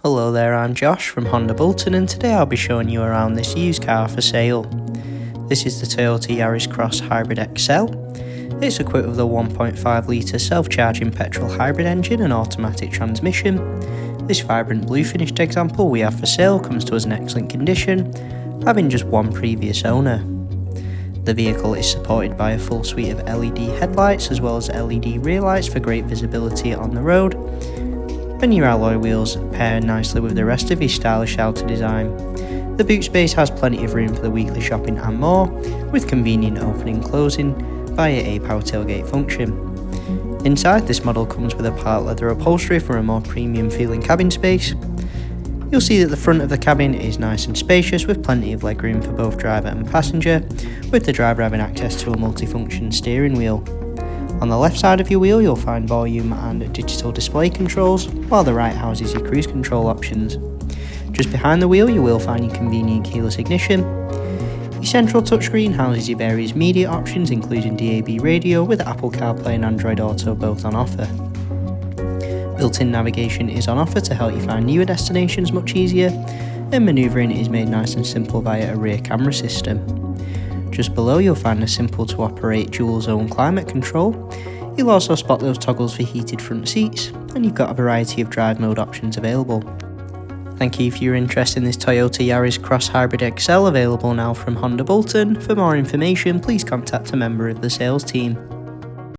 Hello there, I'm Josh from Honda Bolton, and today I'll be showing you around this used car for sale. This is the Toyota Yaris Cross Hybrid XL. It's equipped with a 1.5 litre self-charging petrol hybrid engine and automatic transmission. This vibrant blue finished example we have for sale comes to us in excellent condition, having just one previous owner. The vehicle is supported by a full suite of LED headlights as well as LED rear lights for great visibility on the road, and your alloy wheels pair nicely with the rest of his stylish outer design. The boot space has plenty of room for the weekly shopping and more, with convenient opening and closing via a power tailgate function. Inside, this model comes with a part leather upholstery for a more premium feeling cabin space. You'll see that the front of the cabin is nice and spacious with plenty of legroom for both driver and passenger, with the driver having access to a multifunction steering wheel. On the left side of your wheel you'll find volume and digital display controls, while the right houses your cruise control options. Just behind the wheel you will find your convenient keyless ignition. Your central touchscreen houses your various media options including DAB radio with Apple CarPlay and Android Auto both on offer. Built-in navigation is on offer to help you find newer destinations much easier, and manoeuvring is made nice and simple via a rear camera system. Just below you'll find a simple to operate dual zone climate control. You'll also spot those toggles for heated front seats, and you've got a variety of drive mode options available. Thank you for your interest in this Toyota Yaris Cross Hybrid XL, available now from Honda Bolton. For more information please contact a member of the sales team.